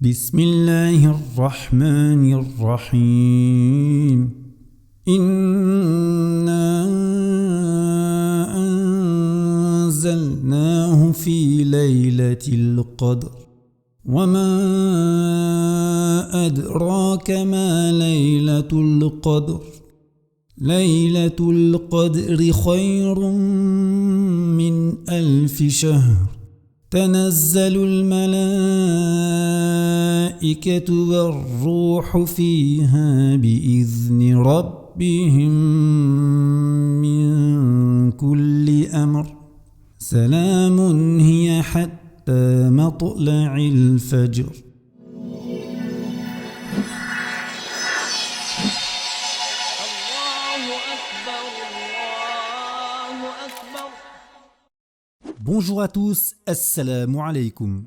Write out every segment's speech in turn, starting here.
بسم الله الرحمن الرحيم إنا أنزلناه في ليلة القدر وما أدراك ما ليلة القدر ليلة القدر خير من 1000 شهر تنزل الملائكة والروح فيها بإذن ربهم من كل أمر سلام هي حتى مطلع الفجر. Bonjour à tous, assalamu alaikum.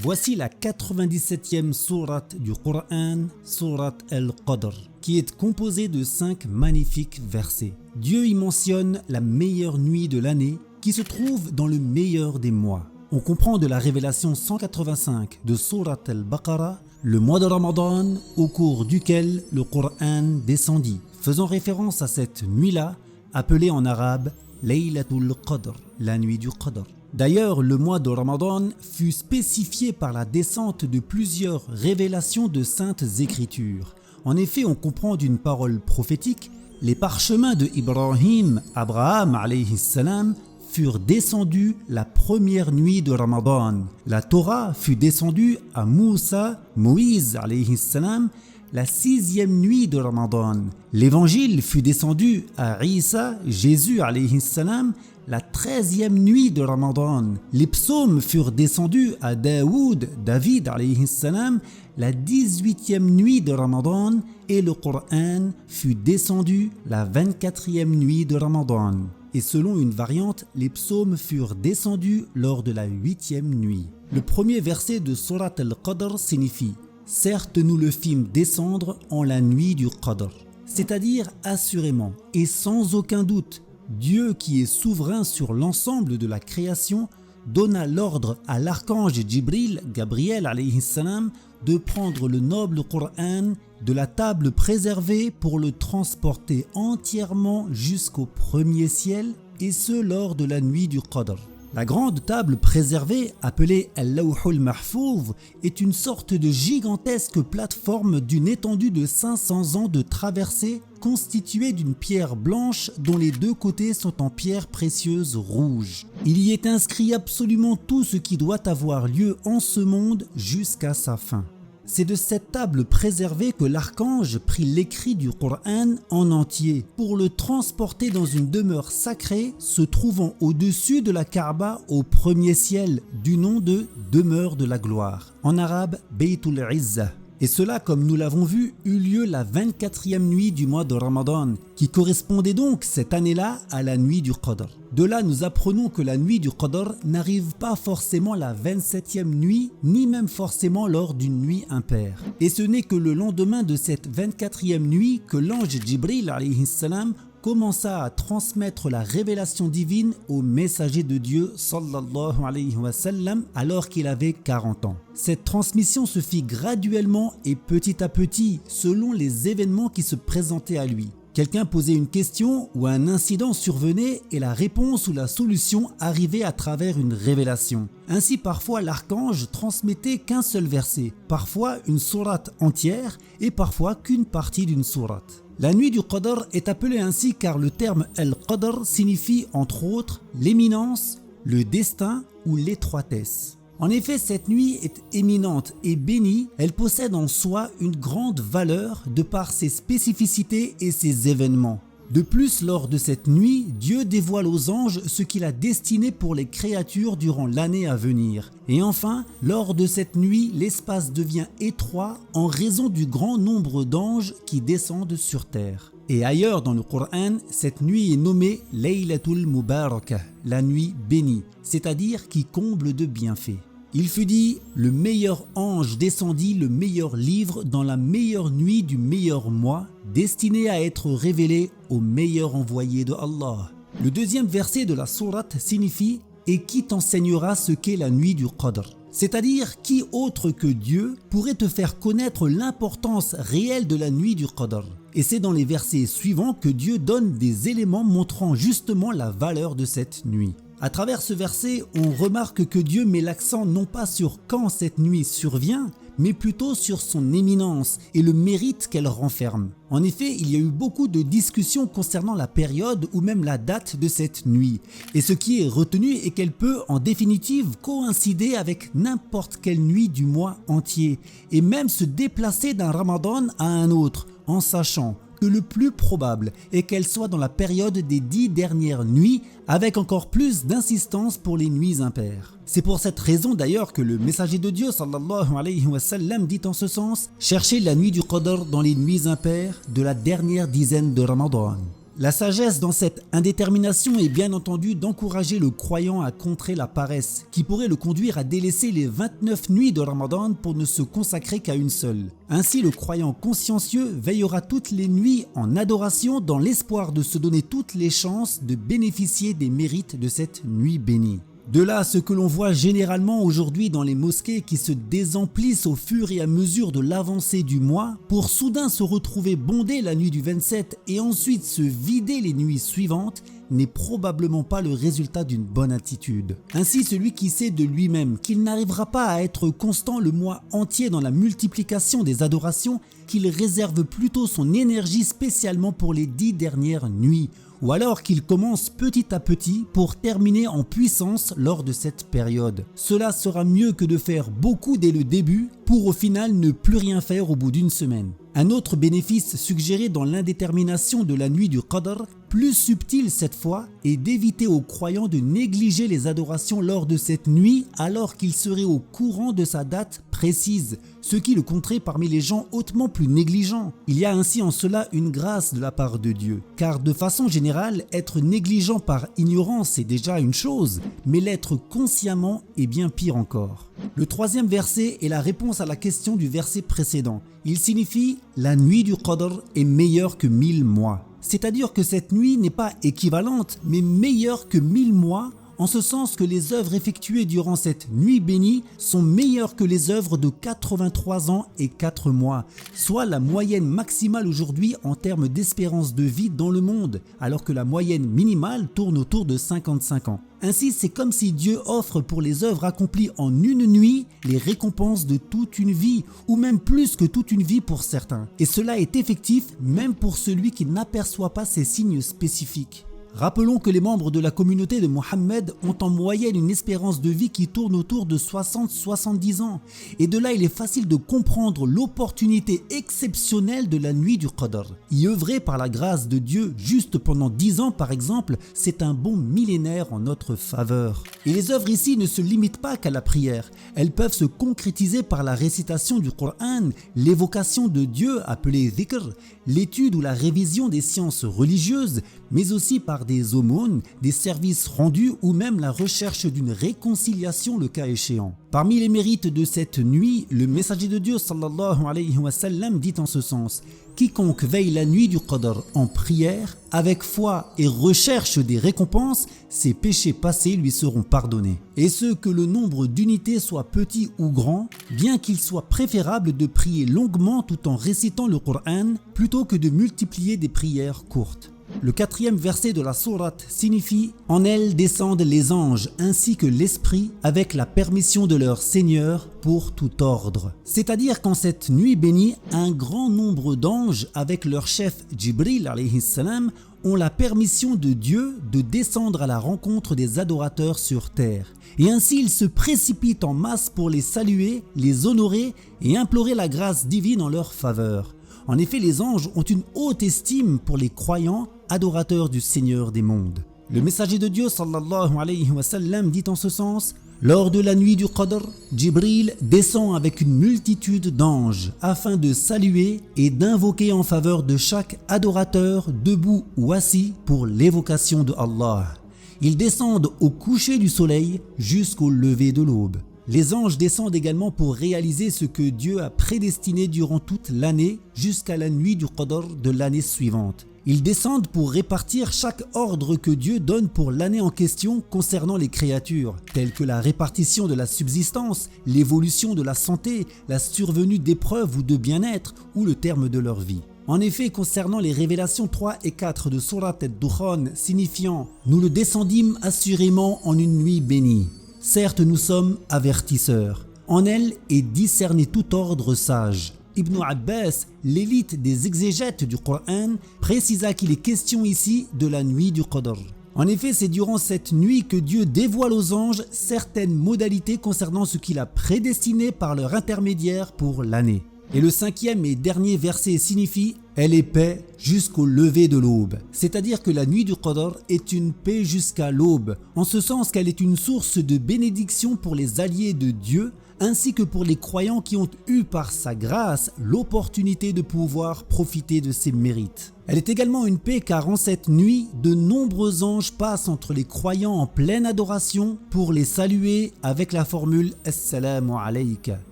Voici la 97e sourate du Coran, sourate Al-Qadr, qui est composée de 5 magnifiques versets. Dieu y mentionne la meilleure nuit de l'année qui se trouve dans le meilleur des mois. On comprend de la révélation 185 de sourate Al-Baqarah le mois de Ramadan au cours duquel le Coran descendit, faisant référence à cette nuit-là appelée en arabe Laylatul Qadr, la nuit du Qadr. D'ailleurs, le mois de Ramadan fut spécifié par la descente de plusieurs révélations de saintes écritures. En effet, on comprend d'une parole prophétique, les parchemins de Ibrahim, Abraham alayhi salam, furent descendus la première nuit de Ramadan. La Torah fut descendue à Moussa, Moïse alayhi salam, la 6e nuit de Ramadan. L'évangile fut descendu à Isa, Jésus alayhi salam, la 13e nuit de Ramadan. Les psaumes furent descendus à Daoud, David alayhi salam, la 18e nuit de Ramadan, et le Coran fut descendu la 24e nuit de Ramadan. Et selon une variante, les psaumes furent descendus lors de la 8e nuit. Le premier verset de Surat Al-Qadr signifie « Certes, nous le fîmes descendre en la nuit du Qadr », c'est-à-dire assurément et sans aucun doute, Dieu qui est souverain sur l'ensemble de la création donna l'ordre à l'archange Jibril, Gabriel alayhi salam, de prendre le noble Coran de la table préservée pour le transporter entièrement jusqu'au premier ciel, et ce lors de la nuit du Qadr. La grande table préservée, appelée Al-Lawhul Mahfouz, est une sorte de gigantesque plateforme d'une étendue de 500 ans de traversée, constituée d'une pierre blanche dont les deux côtés sont en pierre précieuse rouge. Il y est inscrit absolument tout ce qui doit avoir lieu en ce monde jusqu'à sa fin. C'est de cette table préservée que l'archange prit l'écrit du Coran en entier pour le transporter dans une demeure sacrée se trouvant au-dessus de la Kaaba au premier ciel, du nom de demeure de la gloire, en arabe Baytul Izzah. Et cela, comme nous l'avons vu, eut lieu la 24e nuit du mois de Ramadan, qui correspondait donc cette année-là à la nuit du Qadr. De là, nous apprenons que la nuit du Qadr n'arrive pas forcément la 27e nuit, ni même forcément lors d'une nuit impaire. Et ce n'est que le lendemain de cette 24e nuit que l'ange Jibril alayhi salam commença à transmettre la révélation divine au messager de Dieu sallallahu alayhi wa sallam alors qu'il avait 40 ans. Cette transmission se fit graduellement et petit à petit selon les événements qui se présentaient à lui. Quelqu'un posait une question ou un incident survenait et la réponse ou la solution arrivait à travers une révélation. Ainsi parfois l'archange transmettait qu'un seul verset, parfois une sourate entière et parfois qu'une partie d'une sourate. La nuit du Qadr est appelée ainsi car le terme Al-Qadr signifie entre autres l'éminence, le destin ou l'étroitesse. En effet, cette nuit est éminente et bénie, elle possède en soi une grande valeur de par ses spécificités et ses événements. De plus, lors de cette nuit, Dieu dévoile aux anges ce qu'il a destiné pour les créatures durant l'année à venir. Et enfin, lors de cette nuit, l'espace devient étroit en raison du grand nombre d'anges qui descendent sur terre. Et ailleurs dans le Coran, cette nuit est nommée Laylatul Mubarakah, la nuit bénie, c'est-à-dire qui comble de bienfaits. Il fut dit, le meilleur ange descendit le meilleur livre dans la meilleure nuit du meilleur mois, destiné à être révélé au meilleur envoyé de Allah. Le deuxième verset de la sourate signifie « Et qui t'enseignera ce qu'est la nuit du Qadr ?» C'est-à-dire, qui autre que Dieu pourrait te faire connaître l'importance réelle de la nuit du Qadr? Et c'est dans les versets suivants que Dieu donne des éléments montrant justement la valeur de cette nuit. À travers ce verset, on remarque que Dieu met l'accent non pas sur quand cette nuit survient, mais plutôt sur son éminence et le mérite qu'elle renferme. En effet, il y a eu beaucoup de discussions concernant la période ou même la date de cette nuit. Et ce qui est retenu est qu'elle peut en définitive coïncider avec n'importe quelle nuit du mois entier et même se déplacer d'un Ramadan à un autre en sachant que le plus probable est qu'elle soit dans la période des 10 dernières nuits avec encore plus d'insistance pour les nuits impaires. C'est pour cette raison d'ailleurs que le messager de Dieu sallallahu alayhi wa sallam dit en ce sens: cherchez la nuit du Qadr dans les nuits impaires de la dernière dizaine de Ramadan. La sagesse dans cette indétermination est bien entendu d'encourager le croyant à contrer la paresse qui pourrait le conduire à délaisser les 29 nuits de Ramadan pour ne se consacrer qu'à une seule. Ainsi, le croyant consciencieux veillera toutes les nuits en adoration dans l'espoir de se donner toutes les chances de bénéficier des mérites de cette nuit bénie. De là ce que l'on voit généralement aujourd'hui dans les mosquées qui se désemplissent au fur et à mesure de l'avancée du mois pour soudain se retrouver bondées la nuit du 27 et ensuite se vider les nuits suivantes n'est probablement pas le résultat d'une bonne attitude. Ainsi, celui qui sait de lui-même qu'il n'arrivera pas à être constant le mois entier dans la multiplication des adorations, qu'il réserve plutôt son énergie spécialement pour les 10 dernières nuits, ou alors qu'il commence petit à petit pour terminer en puissance lors de cette période. Cela sera mieux que de faire beaucoup dès le début pour au final ne plus rien faire au bout d'une semaine. Un autre bénéfice suggéré dans l'indétermination de la nuit du Qadr, plus subtil cette fois, est d'éviter aux croyants de négliger les adorations lors de cette nuit alors qu'ils seraient au courant de sa date précise, ce qui le compterait parmi les gens hautement plus négligents. Il y a ainsi en cela une grâce de la part de Dieu, car de façon générale, être négligent par ignorance c'est déjà une chose, mais l'être consciemment est bien pire encore. Le troisième verset est la réponse à la question du verset précédent. Il signifie « La nuit du Qadr est meilleure que 1000 mois ». C'est-à-dire que cette nuit n'est pas équivalente, mais meilleure que 1000 mois, en ce sens que les œuvres effectuées durant cette nuit bénie sont meilleures que les œuvres de 83 ans et 4 mois, soit la moyenne maximale aujourd'hui en termes d'espérance de vie dans le monde, alors que la moyenne minimale tourne autour de 55 ans. Ainsi, c'est comme si Dieu offre pour les œuvres accomplies en une nuit les récompenses de toute une vie, ou même plus que toute une vie pour certains. Et cela est effectif même pour celui qui n'aperçoit pas ces signes spécifiques. Rappelons que les membres de la communauté de Mohammed ont en moyenne une espérance de vie qui tourne autour de 60-70 ans. Et de là, il est facile de comprendre l'opportunité exceptionnelle de la nuit du Qadr. Y œuvrer par la grâce de Dieu juste pendant 10 ans par exemple, c'est un bond millénaire en notre faveur. Et les œuvres ici ne se limitent pas qu'à la prière. Elles peuvent se concrétiser par la récitation du Coran, l'évocation de Dieu appelée dhikr, l'étude ou la révision des sciences religieuses, mais aussi par des aumônes, des services rendus ou même la recherche d'une réconciliation le cas échéant. Parmi les mérites de cette nuit, le messager de Dieu sallallahu alayhi wa sallam dit en ce sens: quiconque veille la nuit du Qadr en prière, avec foi et recherche des récompenses, ses péchés passés lui seront pardonnés. Et ce que le nombre d'unités soit petit ou grand, bien qu'il soit préférable de prier longuement tout en récitant le Coran, plutôt que de multiplier des prières courtes. Le quatrième verset de la sourate signifie « En elle descendent les anges ainsi que l'esprit avec la permission de leur Seigneur pour tout ordre. » C'est-à-dire qu'en cette nuit bénie, un grand nombre d'anges avec leur chef Jibril alayhi salam ont la permission de Dieu de descendre à la rencontre des adorateurs sur terre. Et ainsi ils se précipitent en masse pour les saluer, les honorer et implorer la grâce divine en leur faveur. En effet, les anges ont une haute estime pour les croyants, adorateurs du Seigneur des mondes. Le messager de Dieu sallallahu alayhi wa sallam dit en ce sens: lors de la nuit du Qadr, Jibril descend avec une multitude d'anges afin de saluer et d'invoquer en faveur de chaque adorateur debout ou assis pour l'évocation de Allah. Ils descendent au coucher du soleil jusqu'au lever de l'aube. Les anges descendent également pour réaliser ce que Dieu a prédestiné durant toute l'année jusqu'à la nuit du Qadr de l'année suivante. Ils descendent pour répartir chaque ordre que Dieu donne pour l'année en question concernant les créatures, telles que la répartition de la subsistance, l'évolution de la santé, la survenue d'épreuves ou de bien-être, ou le terme de leur vie. En effet, concernant les révélations 3 et 4 de Surat ad-Dukhan signifiant « Nous le descendîmes assurément en une nuit bénie ». Certes, nous sommes avertisseurs. En elle est discerné tout ordre sage. Ibn Abbas, l'élite des exégètes du Coran, précisa qu'il est question ici de la nuit du Qadr. En effet, c'est durant cette nuit que Dieu dévoile aux anges certaines modalités concernant ce qu'il a prédestiné par leur intermédiaire pour l'année. Et le 5e et dernier verset signifie « Elle est paix jusqu'au lever de l'aube ». C'est-à-dire que la nuit du Qadr est une paix jusqu'à l'aube, en ce sens qu'elle est une source de bénédiction pour les alliés de Dieu, ainsi que pour les croyants qui ont eu par sa grâce l'opportunité de pouvoir profiter de ses mérites. Elle est également une paix car en cette nuit, de nombreux anges passent entre les croyants en pleine adoration pour les saluer avec la formule « Assalamu alayka »,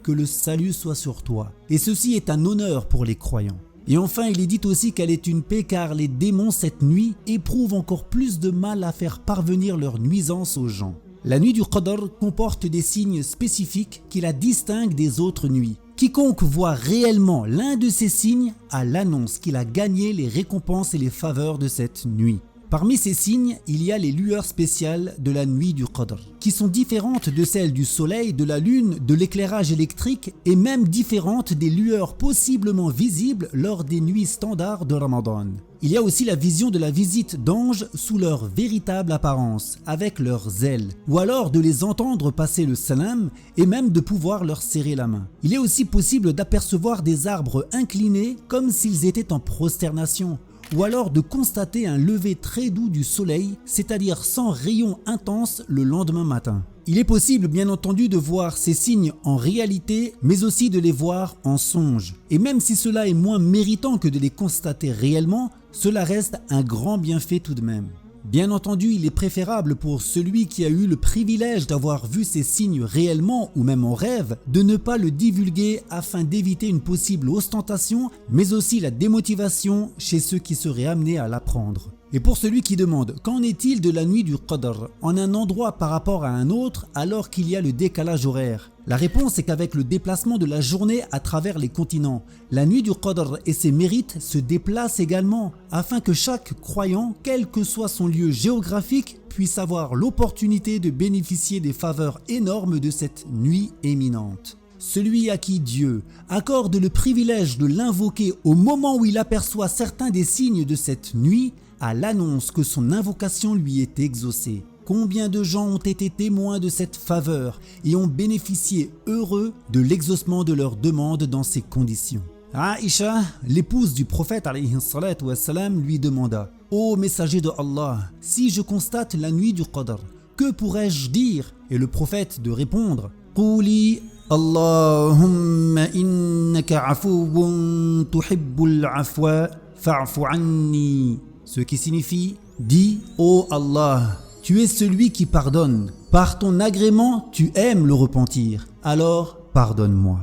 que le salut soit sur toi. Et ceci est un honneur pour les croyants. Et enfin, il est dit aussi qu'elle est une paix car les démons cette nuit éprouvent encore plus de mal à faire parvenir leur nuisance aux gens. La nuit du Qadr comporte des signes spécifiques qui la distinguent des autres nuits. Quiconque voit réellement l'un de ces signes a l'annonce qu'il a gagné les récompenses et les faveurs de cette nuit. Parmi ces signes, il y a les lueurs spéciales de la nuit du Qadr, qui sont différentes de celles du soleil, de la lune, de l'éclairage électrique et même différentes des lueurs possiblement visibles lors des nuits standards de Ramadan. Il y a aussi la vision de la visite d'anges sous leur véritable apparence, avec leurs ailes, ou alors de les entendre passer le salam et même de pouvoir leur serrer la main. Il est aussi possible d'apercevoir des arbres inclinés comme s'ils étaient en prosternation, ou alors de constater un lever très doux du soleil, c'est-à-dire sans rayons intenses le lendemain matin. Il est possible bien entendu de voir ces signes en réalité, mais aussi de les voir en songe. Et même si cela est moins méritant que de les constater réellement, cela reste un grand bienfait tout de même. Bien entendu, il est préférable pour celui qui a eu le privilège d'avoir vu ces signes réellement ou même en rêve, de ne pas le divulguer afin d'éviter une possible ostentation, mais aussi la démotivation chez ceux qui seraient amenés à l'apprendre. Et pour celui qui demande « Qu'en est-il de la nuit du Qadr en un endroit par rapport à un autre alors qu'il y a le décalage horaire ?» La réponse est qu'avec le déplacement de la journée à travers les continents, la nuit du Qadr et ses mérites se déplacent également afin que chaque croyant, quel que soit son lieu géographique, puisse avoir l'opportunité de bénéficier des faveurs énormes de cette nuit éminente. Celui à qui Dieu accorde le privilège de l'invoquer au moment où il aperçoit certains des signes de cette nuit, à l'annonce que son invocation lui est exaucée. Combien de gens ont été témoins de cette faveur et ont bénéficié heureux de l'exaucement de leurs demandes dans ces conditions. Aïcha, l'épouse du prophète alayhi salatu wassalam, lui demanda « Ô messager de Allah, si je constate la nuit du Qadr, que pourrais-je dire ?» Et le prophète de répondre « Qouli Allahumma innaka afuwun tuhibbul afwa fa'fu anni » Ce qui signifie « Dis, ô Allah, tu es celui qui pardonne. Par ton agrément, tu aimes le repentir. Alors, pardonne-moi. »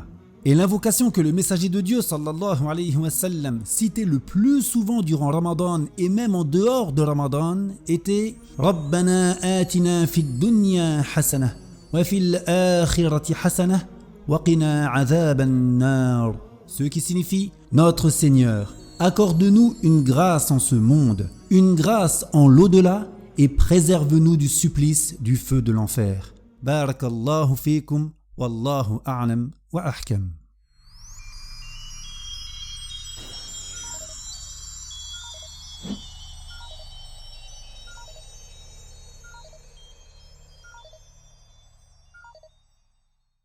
Et l'invocation que le messager de Dieu sallallahu alayhi wa sallam citait le plus souvent durant Ramadan et même en dehors de Ramadan était « Rabbana atina fid dunya hasana wa fil akhirati hasana wa qina adhaban nar » Ce qui signifie « Notre Seigneur, accorde-nous une grâce en ce monde, une grâce en l'au-delà et préserve-nous du supplice du feu de l'enfer. Barakallahu fikum, wallahu a'lam wa ahkam.